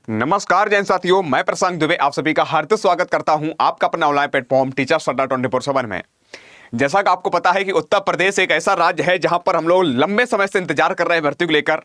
नमस्कार जैन साथियों, मैं प्रशांत दुबे आप सभी का हार्दिक स्वागत करता हूं आपका अपना ऑनलाइन प्लेटफॉर्म टीचर्स अड्डा 24/7 में। जैसा कि आपको पता है कि उत्तर प्रदेश एक ऐसा राज्य है जहां पर हम लोग लंबे समय से इंतजार कर रहे हैं भर्ती को लेकर,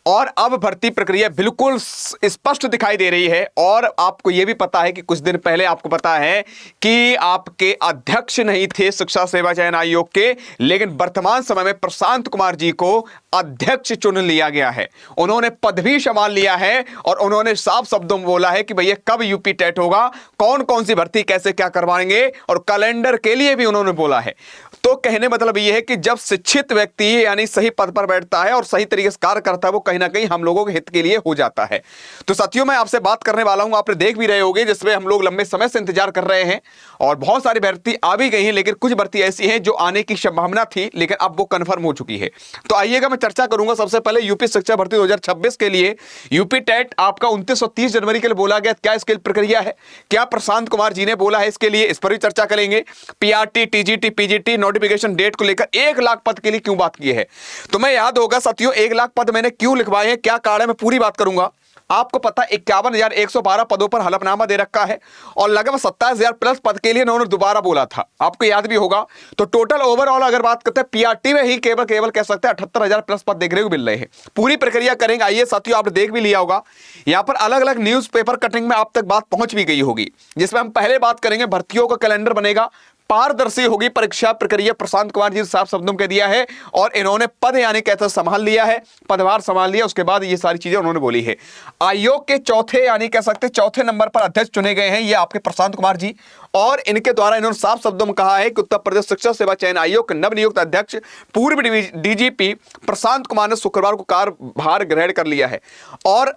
और अब भर्ती प्रक्रिया बिल्कुल स्पष्ट दिखाई दे रही है। और आपको यह भी पता है कि कुछ दिन पहले आपको पता है कि आपके अध्यक्ष नहीं थे शिक्षा सेवा चयन आयोग के, लेकिन वर्तमान समय में प्रशांत कुमार जी को अध्यक्ष चुन लिया गया है। उन्होंने पद भी संभाल लिया है और उन्होंने साफ शब्दों में बोला है कि भैया कब यूपी टेट होगा, कौन कौन सी भर्ती कैसे क्या करवाएंगे, और कैलेंडर के लिए भी उन्होंने बोला है। तो कहने मतलब यह है कि जब शिक्षित व्यक्ति यानी सही पद पर बैठता है और सही तरीके से कार्य करता है, वो कहीं ना कहीं हम लोगों के हित के लिए हो जाता है। तो साथियों, मैं आपसे बात करने वाला हूं, आपने देख भी रहे होंगे, जिसमें हम लोग लंबे समय से इंतजार कर रहे हैं और बहुत सारी भर्ती आ भी गई हैं, लेकिन कुछ भर्ती ऐसी हैं जो आने की संभावना थी लेकिन अब वो कंफर्म हो चुकी है। तो आइएगा, मैं चर्चा करूंगा। सबसे पहले यूपी शिक्षा भर्ती 2026 के लिए यूपी टेट आपका 29 और 30 जनवरी के लिए बोला गया। क्या इसकी प्रक्रिया है, क्या प्रशांत कुमार जी ने बोला है इसके लिए, इस पर भी चर्चा करेंगे। PRT, TGT, PGT notification date को लेकर 1 लाख पद के लिए क्यों बात की है, तो मैं याद होगा साथियों 1 लाख पद मैंने क्यों लिखवाए हैं, क्या कारण है, मैं पूरी बात करूंगा। आपको पता 51,112 पदों पर हलफनामा दे रखा है और लगभग 27,000 प्लस पद के लिए उन्होंने दोबारा बोला था, आपको याद भी होगा। तो टोटल ओवरऑल अगर बात करते हैं पीआरटी में ही केवल कह सकते हैं 78,000 प्लस पद देखने को मिल रहे हैं। पूरी प्रक्रिया करेंगे। आइए साथियों, आपने देख भी लिया होगा, यहां पर अलग अलग न्यूज़पेपर कटिंग में आप तक बात पहुंच भी गई होगी, जिसमें हम पहले बात करेंगे भर्तियों का कैलेंडर बनेगा, पारदर्शी होगी परीक्षा प्रक्रिया। प्रशांत कुमार जी साफ शब्दों में कह दिया है और इन्होंने पद यानी कहते संभाल लिया है, पदभार संभाल लिया। उसके बाद ये सारी चीजें उन्होंने बोली है। आयोग के चौथे यानी कह सकते चौथे नंबर पर अध्यक्ष चुने गए हैं ये आपके प्रशांत कुमार जी, और इनके द्वारा इन्होंने साफ शब्दों में कहा है कि उत्तर प्रदेश शिक्षा सेवा चयन आयोग के नवनियुक्त अध्यक्ष पूर्व डीजीपी प्रशांत कुमार ने शुक्रवार को कार्यभार ग्रहण कर लिया है। और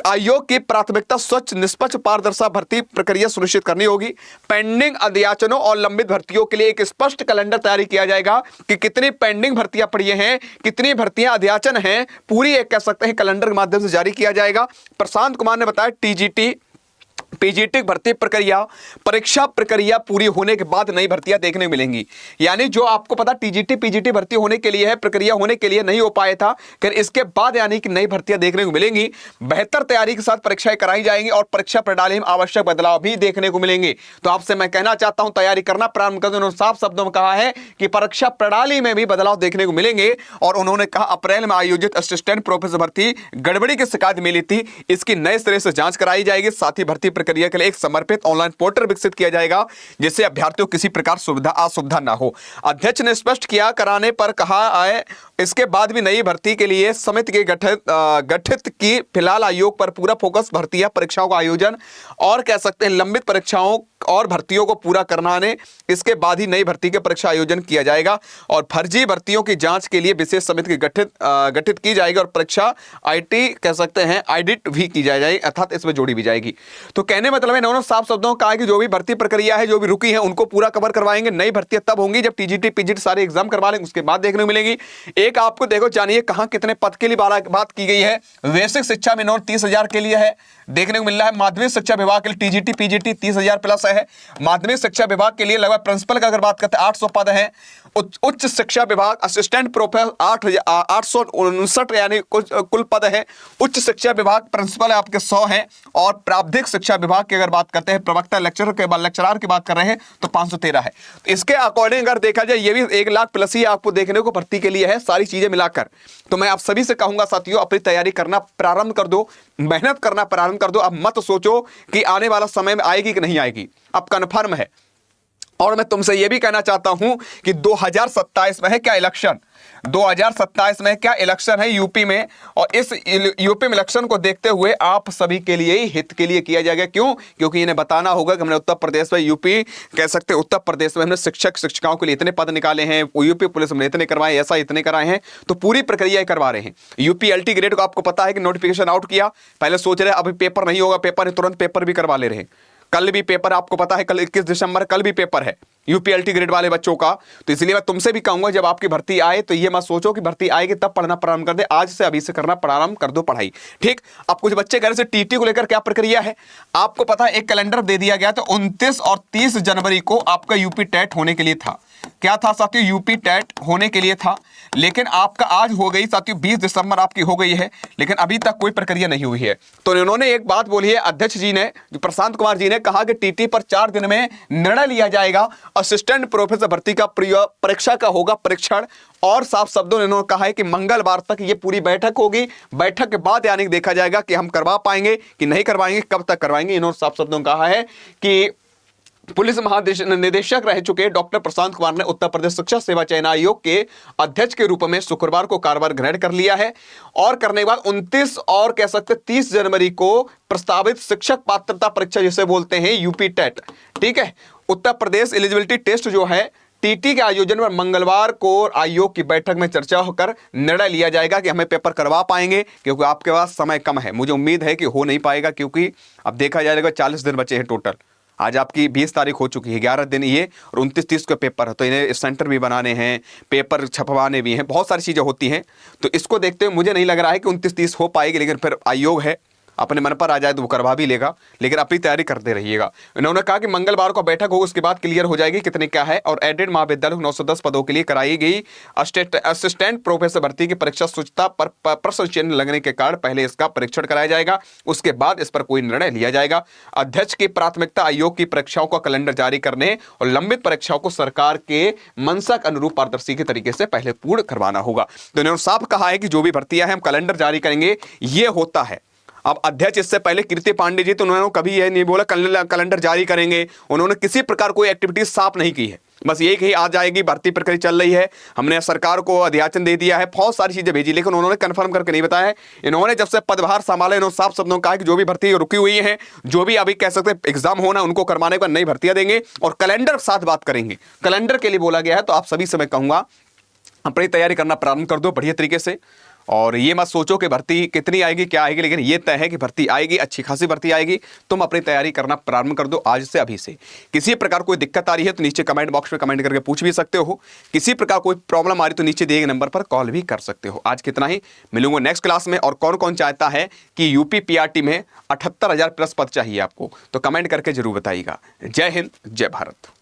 आयोग की प्राथमिकता स्वच्छ, निष्पक्ष, पारदर्शी भर्ती प्रक्रिया सुनिश्चित करनी होगी। पेंडिंग अध्याचनों और लंबित भर्तियों के लिए एक स्पष्ट कैलेंडर तैयारी किया जाएगा कि कितनी पेंडिंग भर्तियां पड़ी हैं, कितनी भर्तियां अध्याचन हैं, पूरी एक कह सकते हैं कैलेंडर के माध्यम से जारी किया जाएगा। प्रशांत कुमार ने बताया टीजीटी पीजीटी भर्ती प्रक्रिया परीक्षा प्रक्रिया पूरी होने के बाद नई भर्तियां देखने को मिलेंगी। यानी जो आपको पता टीजीटी पीजीटी भर्ती होने के लिए है, प्रक्रिया होने के लिए नहीं हो पाया था, फिर इसके बाद यानी कि नई भर्तियां देखने को मिलेंगी। बेहतर तैयारी के साथ परीक्षाएं कराई जाएंगी और परीक्षा प्रणाली में आवश्यक बदलाव भी देखने को मिलेंगे। तो आपसे मैं कहना चाहता हूं तैयारी करना प्रारंभ कर दो। उन्होंने साफ शब्दों में कहा है कि परीक्षा प्रणाली में भी बदलाव देखने को मिलेंगे, और उन्होंने कहा अप्रैल में आयोजित असिस्टेंट प्रोफेसर भर्ती गड़बड़ी की शिकायत मिली थी, इसकी नए सिरे से जांच कराई जाएगी। साथ ही भर्ती प्रक्रिया के लिए एक समर्पित ऑनलाइन पोर्टल विकसित किया जाएगा जिससे अभ्यर्थियों को किसी प्रकार सुविधा असुविधा ना हो। अध्यक्ष ने स्पष्ट किया कराने पर कहा है इसके बाद भी नई भर्ती के लिए समिति के गठित की। फिलहाल आयोग पर पूरा फोकस भर्तियां परीक्षाओं का आयोजन और कह सकते हैं लंबित परीक्षाओं और भर्तियों को पूरा करवाने, इसके बाद ही नई भर्ती के परीक्षा आयोजन किया जाएगा। और फर्जी भर्तियों की जांच के लिए विशेष समिति की गठित की जाएगी और परीक्षा आईटी कह सकते हैं ऑडिट भी की जाएगी, अर्थात इसमें जोड़ी भी जाएगी। तो कहने मतलब है इन्होंने साफ शब्दों में कहा कि जो भी भर्ती प्रक्रिया है जो भी रुकी है उनको पूरा कवर करवाएंगे। नई भर्तियां तब होंगी जब टीजीटी पीजीटी सारे एग्जाम करवा लेंगे, उसके बाद देखने को मिलेगी। एक आपको देखो जानिए कहां कितने पद के लिए बात की गई है। बेसिक शिक्षा में इन्होंने 30,000 के लिए है देखने को मिल रहा है। माध्यमिक शिक्षा विभाग के लिए टीजीटी पीजीटी 30,000 प्लस है। माध्यमिक शिक्षा विभाग के लिए लगभग प्रिंसिपल का अगर बात करते हैं 800 पद है। उच्च शिक्षा विभाग असिस्टेंट प्रोफेसर 859 यानी कुल पद है। उच्च शिक्षा विभाग प्रिंसिपल आपके 100 है, और प्रावधिक शिक्षा विभाग की अगर बात करते हैं प्रवक्ता लेक्चरार की बात कर रहे हैं तो 513 है। तो इसके अकॉर्डिंग अगर देखा जाए ये भी 1 लाख प्लस ही आपको देखने को भर्ती के लिए है, सारी चीजें मिलाकर। तो मैं आप सभी से कहूंगा साथियों अपनी तैयारी करना प्रारंभ कर दो, मेहनत करना प्रारंभ कर दो। अब मत सोचो कि आने वाला समय में आएगी कि नहीं आएगी, अब कन्फर्म है। और मैं तुमसे यह भी कहना चाहता हूं कि 2027 में है क्या इलेक्शन, 2027 में क्या इलेक्शन है यूपी में, और इस यूपी में इलेक्शन को देखते हुए आप सभी के लिए ही हित के लिए किया जाएगा। क्यों? क्योंकि इन्हें बताना होगा कि हमने उत्तर प्रदेश में यूपी कह सकते हैं उत्तर प्रदेश में हमने शिक्षक शिक्षिकाओं के लिए इतने पद निकाले हैं, यूपी पुलिस में इतने करवाए, ऐसा इतने कराए हैं। तो पूरी प्रक्रिया करवा रहे हैं। यूपी एलटी ग्रेड को आपको पता है कि नोटिफिकेशन आउट किया, पहले सोच रहे अभी पेपर नहीं होगा, पेपर तुरंत पेपर भी करवा ले रहे हैं। कल भी पेपर आपको पता है, कल 21 दिसंबर कल भी पेपर है यूपीएलटी ग्रेड वाले बच्चों का। तो इसलिए मैं तुमसे भी कहूंगा जब आपकी भर्ती आए तो ये मत सोचो कि भर्ती आएगी तब पढ़ना प्रारंभ कर दे, आज से अभी से करना प्रारंभ कर दो पढ़ाई। ठीक। अब कुछ बच्चे कह रहे थे टीटी को लेकर क्या प्रक्रिया है, आपको पता है एक कैलेंडर दे दिया गया। तो 29 और 30 जनवरी को आपका यूपी टेट होने के लिए था, क्या था साथियों, यूपी टेट होने के लिए था, लेकिन आपका आज हो गई साथियों 20 दिसंबर आपकी हो गई है, लेकिन अभी तक कोई प्रक्रिया नहीं हुई है। तो इन्होंने एक बात बोली है, अध्यक्ष जी ने, जो प्रशांत कुमार जी ने कहा कि टीटी पर 4 दिन में निर्णय लिया जाएगा, असिस्टेंट प्रोफेसर भर्ती का परीक्षा का होगा परीक्षण, और साफ शब्दों में इन्होंने कहा है कि मंगलवार तक ये पूरी बैठक होगी, बैठक के बाद यानी देखा जाएगा कि हम करवा पाएंगे कि नहीं करवाएंगे, कब तक करवाएंगे। इन्होंने साफ शब्दों में कहा है कि पुलिस महानिदेशक रह चुके डॉक्टर प्रशांत कुमार ने उत्तर प्रदेश शिक्षा सेवा चयन आयोग के अध्यक्ष के रूप में शुक्रवार को कार्यभार ग्रहण कर लिया है, और करने के बाद 29 और कह सकते 30 जनवरी को प्रस्तावित शिक्षक पात्रता परीक्षा जिसे बोलते हैं यूपी टेट, ठीक है, उत्तर प्रदेश एलिजिबिलिटी टेस्ट जो है, टीटी के आयोजन पर मंगलवार को आयोग की बैठक में चर्चा होकर निर्णय लिया जाएगा कि हमें पेपर करवा पाएंगे, क्योंकि आपके पास समय कम है। मुझे उम्मीद है कि हो नहीं पाएगा, क्योंकि अब देखा जाएगा 40 दिन बचे हैं टोटल। आज आपकी 20 तारीख हो चुकी है, 11 दिन ये, और 29-30 को पेपर है, तो इन्हें सेंटर भी बनाने हैं, पेपर छपवाने भी हैं, बहुत सारी चीज़ें होती हैं। तो इसको देखते हुए मुझे नहीं लग रहा है कि 29-30 हो पाएगी, लेकिन फिर आयोग है, अपने मन पर आ जाए तो वो करवा भी लेगा, लेकिन अपनी तैयारी करते रहिएगा। इन्होंने कहा कि मंगलवार को बैठक होगी, उसके बाद क्लियर हो जाएगी कितने क्या है। और एडेड महाविद्यालय 910 पदों के लिए कराई गई असिस्टेंट प्रोफेसर भर्ती की परीक्षा सूचिता पर प्रश्न चिन्ह लगने के कारण पहले इसका परीक्षण कराया जाएगा, उसके बाद इस पर कोई निर्णय लिया जाएगा। अध्यक्ष की प्राथमिकता आयोग की परीक्षाओं का कैलेंडर जारी करने और लंबित परीक्षाओं को सरकार के मंशा के अनुरूप पारदर्शी के तरीके से पहले पूर्ण करवाना होगा। तो इन्होंने साफ कहा है कि जो भी भर्तियां हैं हम कैलेंडर जारी करेंगे, ये होता है। अब अध्यक्ष इससे पहले कीर्ति पांडे जी, तो उन्होंने कभी यह नहीं बोला कैलेंडर जारी करेंगे, उन्होंने किसी प्रकार कोई एक्टिविटी साफ नहीं की है, बस यही कही आ जाएगी, भर्ती प्रक्रिया चल रही है, हमने सरकार को अध्याचन दे दिया है, बहुत सारी चीजें भेजी, लेकिन उन्होंने कंफर्म करके नहीं बताया है। इन्होंने जब से पदभार संभाला, इन्होंने साफ शब्दों में कहा कि जो भी भर्ती रुकी हुई है, जो भी अभी कह सकते हैं एग्जाम होना, उनको करवाने पर नई भर्तियां देंगे और कैलेंडर साथ बात करेंगे। कैलेंडर के लिए बोला गया है, तो आप सभी से मैं कहूंगा अपनी तैयारी करना प्रारंभ कर दो बढ़िया तरीके से, और ये मत सोचो कि भर्ती कितनी आएगी क्या आएगी, लेकिन ये तय है कि भर्ती आएगी, अच्छी खासी भर्ती आएगी। तुम अपनी तैयारी करना प्रारंभ कर दो आज से, अभी से। किसी प्रकार कोई दिक्कत आ रही है तो नीचे कमेंट बॉक्स में कमेंट करके पूछ भी सकते हो, किसी प्रकार कोई प्रॉब्लम आ रही तो नीचे दिए गए नंबर पर कॉल भी कर सकते हो। आज कितना ही, मिलूंगा नेक्स्ट क्लास में। और कौन कौन चाहता है कि यूपी पीआरटी में 78,000 प्लस पद चाहिए आपको, तो कमेंट करके जरूर बताइएगा। जय हिंद, जय भारत।